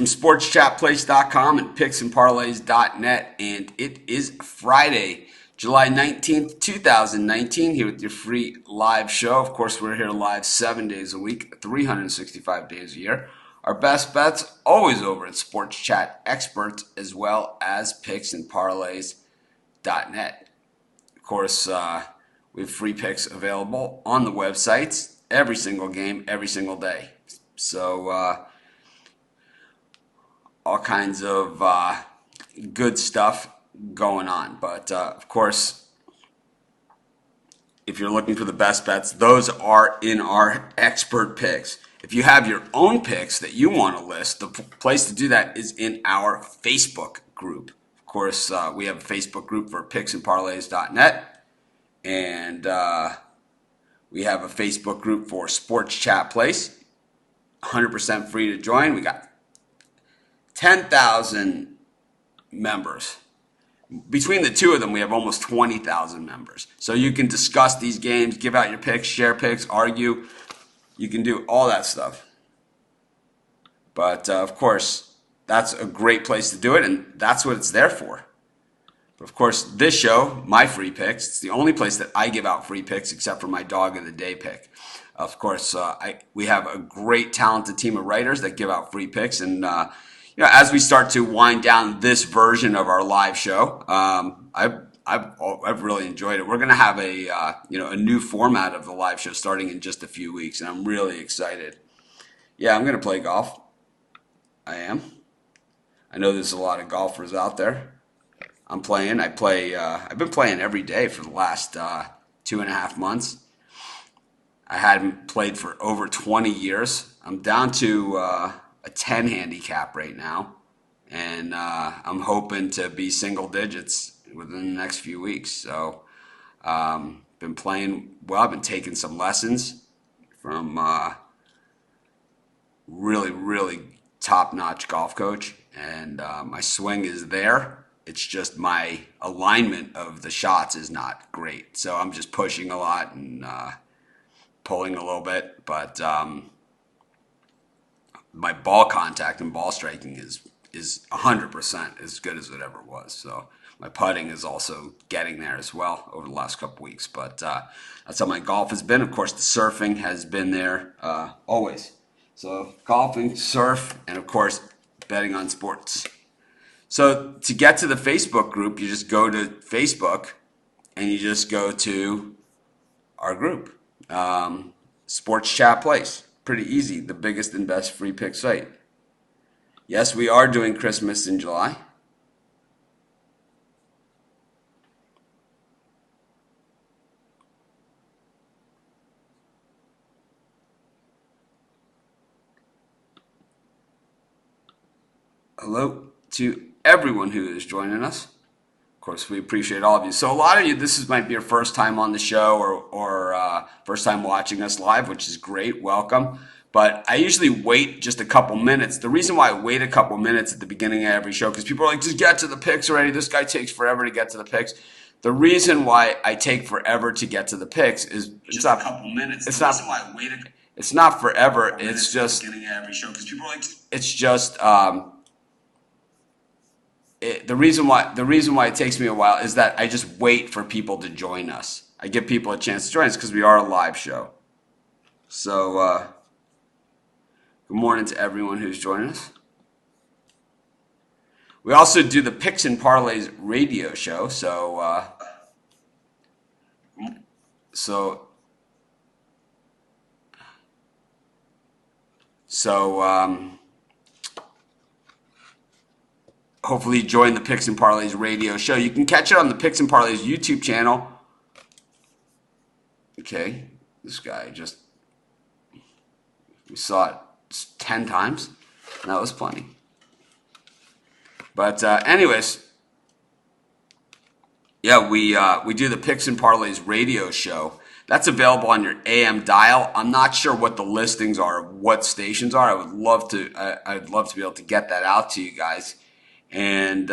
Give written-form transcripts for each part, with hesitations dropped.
from sportschatplace.com and picksandparlays.net, and it is Friday, July 19th, 2019, here with your free live show. Of course, we're here live 7 days a week, 365 days a year. Our best bets always over at Sports Chat Experts, as well as picksandparlays.net. Of course, we have free picks available on the websites every single game, every single day. So all kinds of good stuff going on. But of course, if you're looking for the best bets, those are in our expert picks. If you have your own picks that you want to list, the place to do that is in our Facebook group. Of course, we have a Facebook group for picksandparlays.net, and we have a Facebook group for Sports Chat Place. 100% free to join. We got 10,000 members. Between the two of them, we have almost 20,000 members. So you can discuss these games, give out your picks, share picks, argue. You can do all that stuff. But, of course, that's a great place to do it, and that's what it's there for. But, of course, this show, my free picks, it's the only place that I give out free picks except for my dog of the day pick. Of course, we have a great, talented team of writers that give out free picks, and as we start to wind down this version of our live show, I've really enjoyed it. We're going to have a new format of the live show starting in just a few weeks, and I'm really excited. Yeah, I'm going to play golf. I am. I know there's a lot of golfers out there. I'm playing. I've been playing every day for the last 2.5 months. I hadn't played for over 20 years. I'm down to a 10 handicap right now, and I'm hoping to be single digits within the next few weeks. So been playing well. I've been taking some lessons from really, really top-notch golf coach, and my swing is there. It's just my alignment of the shots is not great. So I'm just pushing a lot and pulling a little bit, but my ball contact and ball striking is 100% as good as it ever was. So my putting is also getting there as well over the last couple weeks. But that's how my golf has been. Of course, the surfing has been there always. So golfing, surf, and of course, betting on sports. So to get to the Facebook group, you just go to Facebook and you just go to our group, Sports Chat Place. Pretty easy, the biggest and best free pick site. Yes, we are doing Christmas in July. Hello to everyone who is joining us. Of course, we appreciate all of you. So a lot of you, might be your first time on the show or first time watching us live, which is great. Welcome. But I usually wait just a couple minutes. The reason why I wait a couple minutes at the beginning of every show, because people are like, just get to the picks already. This guy takes forever to get to the picks. The reason why I take forever to get to the picks is just a couple minutes. It's not forever. It's just beginning of every show, because people are like, it's just the reason why it takes me a while is that I just wait for people to join us. I give people a chance to join us because we are a live show. So good morning to everyone who's joining us. We also do the Picks and Parlays radio show. Hopefully join the Picks and Parlays radio show. You can catch it on the Picks and Parlays YouTube channel. Okay, this guy we saw it 10 times. That was plenty. But anyways, yeah, we do the Picks and Parlays radio show. That's available on your AM dial. I'm not sure what the listings are, what stations are. I'd love to be able to get that out to you guys. And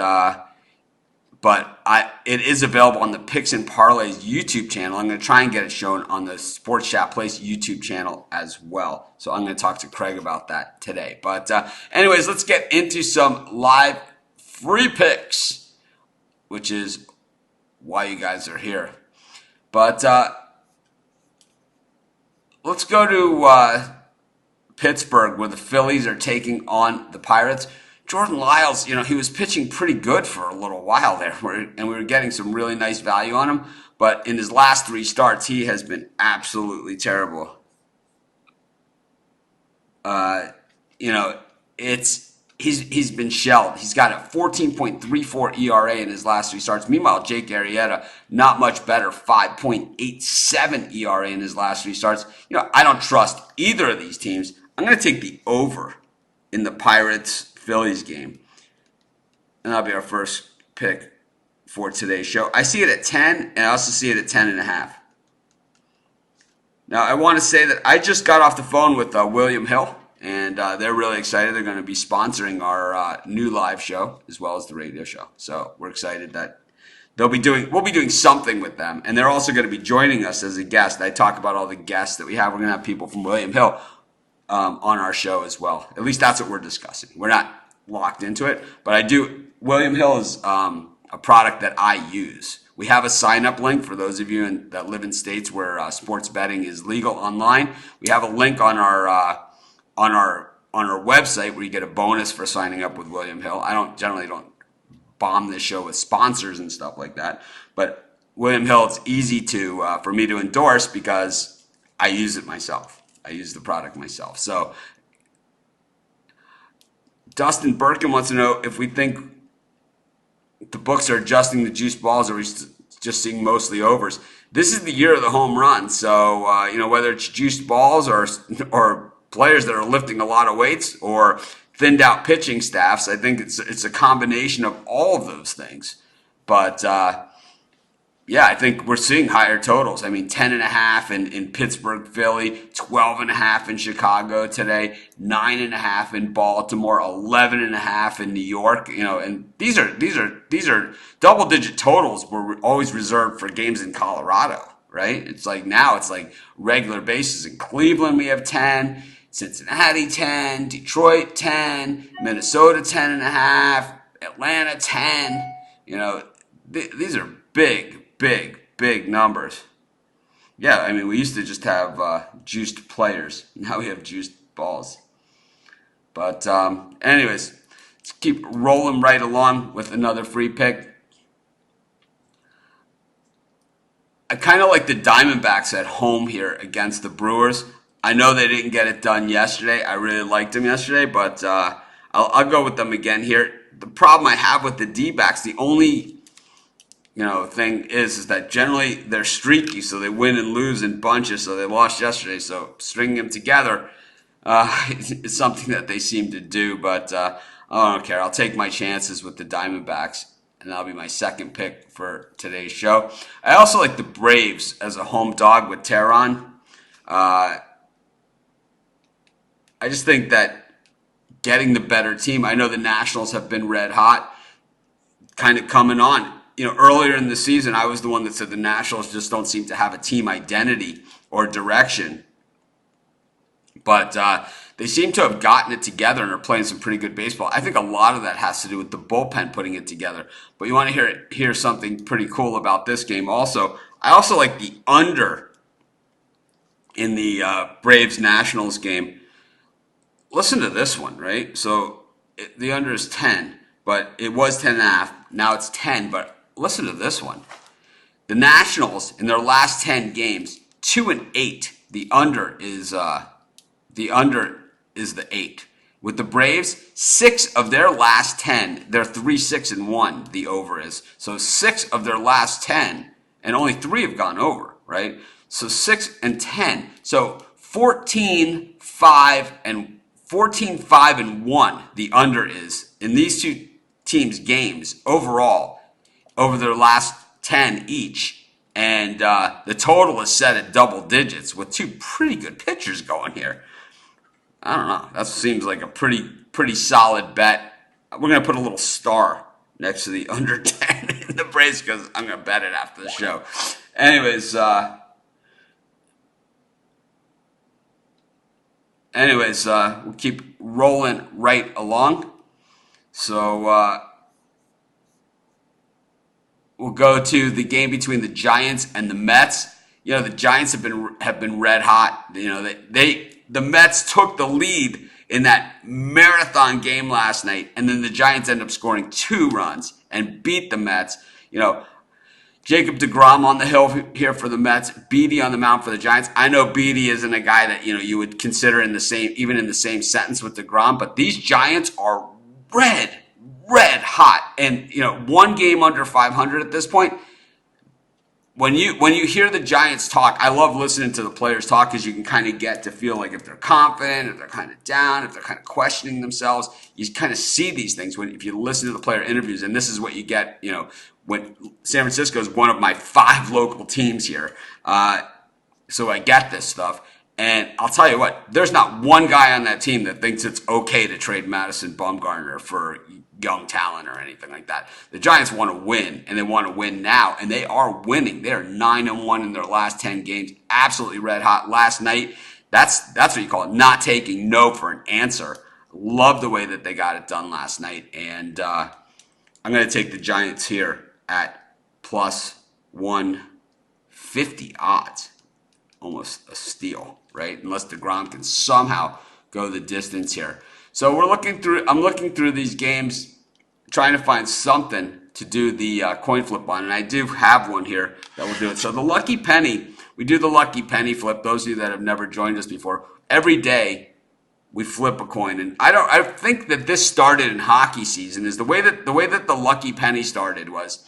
but it is available on the Picks and Parlays YouTube channel. I'm going to try and get it shown on the Sports Chat Place YouTube channel as well. So I'm going to talk to Craig about that today. But anyways, let's get into some live free picks, which is why you guys are here. But let's go to Pittsburgh, where the Phillies are taking on the Pirates. Jordan Lyles, he was pitching pretty good for a little while there, and we were getting some really nice value on him. But in his last 3 starts, he has been absolutely terrible. He's been shelled. He's got a 14.34 ERA in his last 3 starts. Meanwhile, Jake Arrieta, not much better, 5.87 ERA in his last 3 starts. I don't trust either of these teams. I'm going to take the over in the Pirates-Phillies game. And that'll be our first pick for today's show. I see it at 10, and I also see it at 10.5. Now, I want to say that I just got off the phone with William Hill, and they're really excited. They're going to be sponsoring our new live show as well as the radio show. So we're excited that we'll be doing something with them, and they're also going to be joining us as a guest. I talk about all the guests that we have. We're going to have people from William Hill on our show as well. At least that's what we're discussing. We're not locked into it, but William Hill is a product that I use. We have a sign-up link for those of you that live in states where sports betting is legal online. We have a link on our website where you get a bonus for signing up with William Hill. I generally don't bomb this show with sponsors and stuff like that, but William Hill, it's easy for me to endorse because I use it myself. I use the product myself. So Dustin Birkin wants to know if we think the books are adjusting the juice balls, or are we just seeing mostly overs. This is the year of the home run. So, whether it's juiced balls or players that are lifting a lot of weights or thinned out pitching staffs, I think it's a combination of all of those things. But, I think we're seeing higher totals. I mean, 10.5 in Pittsburgh, Philly, 12.5 in Chicago today, 9.5 in Baltimore, 11.5 in New York. And these are double-digit totals were always reserved for games in Colorado, right? It's like now it's like regular bases. In Cleveland, we have 10, Cincinnati 10, Detroit 10, Minnesota 10.5, Atlanta 10. These are big numbers. Yeah, I mean, we used to just have juiced players. Now we have juiced balls. But anyways, let's keep rolling right along with another free pick. I kind of like the Diamondbacks at home here against the Brewers. I know they didn't get it done yesterday. I really liked them yesterday, but I'll go with them again here. The problem I have with the D-backs, the only thing is that generally they're streaky, so they win and lose in bunches. So they lost yesterday, so stringing them together is something that they seem to do. But I don't care. I'll take my chances with the Diamondbacks, and that'll be my second pick for today's show. I also like the Braves as a home dog with Tehran. I just think that getting the better team. I know the Nationals have been red hot, kind of coming on. Earlier in the season, I was the one that said the Nationals just don't seem to have a team identity or direction. But they seem to have gotten it together and are playing some pretty good baseball. I think a lot of that has to do with the bullpen putting it together. But you want to hear something pretty cool about this game also. I also like the under in the Braves-Nationals game. Listen to this one, right? So the under is 10, but it was 10.5. Now it's 10, but listen to this one. The Nationals in their last 10 games, 2-8. The under is the 8. With the Braves, 6 of their last 10, they're 3-6-1. The over is so 6 of their last 10, and only 3 have gone over, right? So 6 and 10. So 14-5 and 1. The under is in these two teams' games overall over their last 10 each. And the total is set at double digits with 2 pretty good pitchers going here. I don't know. That seems like a pretty solid bet. We're going to put a little star next to the under 10 the Braves because I'm going to bet it after the show. Anyways, we'll keep rolling right along. So we'll go to the game between the Giants and the Mets. You know, the Giants have been red hot. You know, the Mets took the lead in that marathon game last night, and then the Giants end up scoring 2 runs and beat the Mets. You know, Jacob deGrom on the hill here for the Mets, Beatty on the mound for the Giants. I know Beatty isn't a guy that, you know, you would consider even in the same sentence with deGrom, but these Giants are red hot. And, you know, 1 game under 500 at this point. When you hear the Giants talk, I love listening to the players talk because you can kind of get to feel like if they're confident, if they're kind of down, if they're kind of questioning themselves. You if see these things if you listen to the player interviews, and this is what you get, you know, when San Francisco is one of my 5 local teams here. So I get this stuff. And I'll tell you what, there's not one guy on that team that thinks it's okay to trade Madison Bumgarner for young talent or anything like that. The Giants want to win, and they want to win now, and they are winning. They are 9-1 in their last 10 games, absolutely red hot. Last night, that's what you call it, not taking no for an answer. Love the way that they got it done last night, and I'm going to take the Giants here at plus 150 odds. Almost a steal, right? Unless DeGrom can somehow go the distance here. So I'm looking through these games, trying to find something to do the coin flip on, and I do have one here that will do it. So the Lucky Penny, we do the Lucky Penny flip. Those of you that have never joined us before, every day we flip a coin, and I think that this started in hockey season. Is the way that the Lucky Penny started was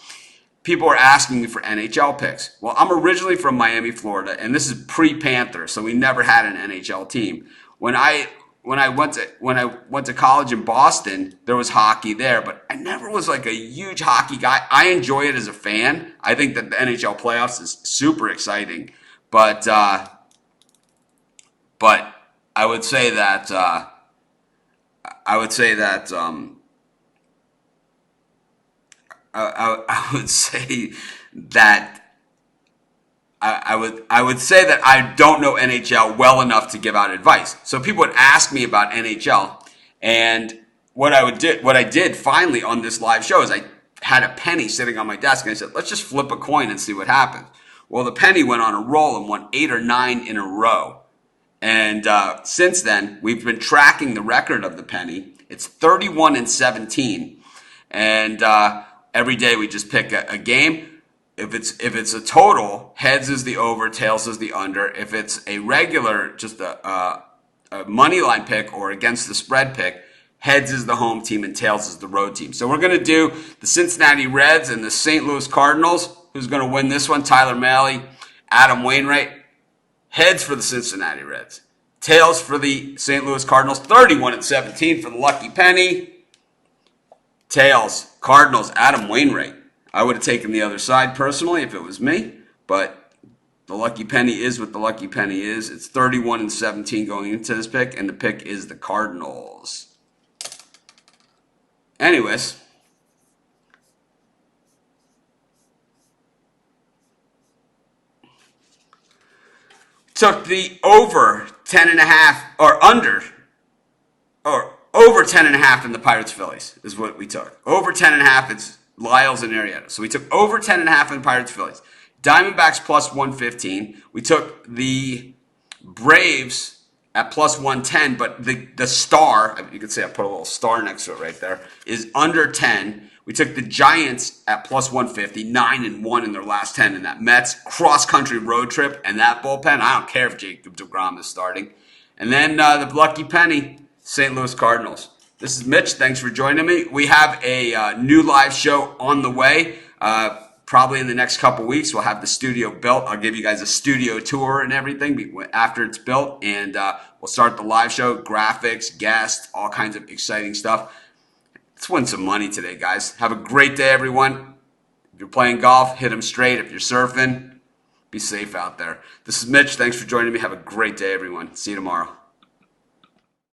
people were asking me for NHL picks. Well, I'm originally from Miami, Florida, and this is pre-Panther, so we never had an NHL team. When I went to college in Boston, there was hockey there, but I never was like a huge hockey guy. I enjoy it as a fan. I think that the NHL playoffs is super exciting, but I would say that I would say that I don't know NHL well enough to give out advice. So people would ask me about NHL, and what I did finally on this live show is I had a penny sitting on my desk, and I said, let's just flip a coin and see what happens. Well, the penny went on a roll and won 8 or 9 in a row. And since then, we've been tracking the record of the penny. It's 31-17, and every day we just pick a game. If it's a total, heads is the over, tails is the under. If it's a regular, just a money line pick or against the spread pick, heads is the home team and tails is the road team. So we're going to do the Cincinnati Reds and the St. Louis Cardinals. Who's going to win this one? Tyler Mahle, Adam Wainwright. Heads for the Cincinnati Reds. Tails for the St. Louis Cardinals. 31-17 for the Lucky Penny. Tails, Cardinals, Adam Wainwright. I would have taken the other side personally if it was me, but the Lucky Penny is what the Lucky Penny is. It's 31-17 going into this pick, and the pick is the Cardinals. Anyways, took the over 10.5 or under or over 10.5 in the Pirates Phillies is what we took. Over 10.5, it's Lyles and Arrieta. So we took over 10.5 in Pirates Phillies. Diamondbacks plus 115. We took the Braves at plus 110, but the star, you could say I put a little star next to it right there, is under 10. We took the Giants at plus 150, 9-1 in their last 10 in that Mets cross-country road trip, and that bullpen, I don't care if Jacob deGrom is starting. And then the Lucky Penny, St. Louis Cardinals. This is Mitch. Thanks for joining me. We have a new live show on the way. Probably in the next couple weeks, we'll have the studio built. I'll give you guys a studio tour and everything after it's built. And we'll start the live show, graphics, guests, all kinds of exciting stuff. Let's win some money today, guys. Have a great day, everyone. If you're playing golf, hit them straight. If you're surfing, be safe out there. This is Mitch. Thanks for joining me. Have a great day, everyone. See you tomorrow.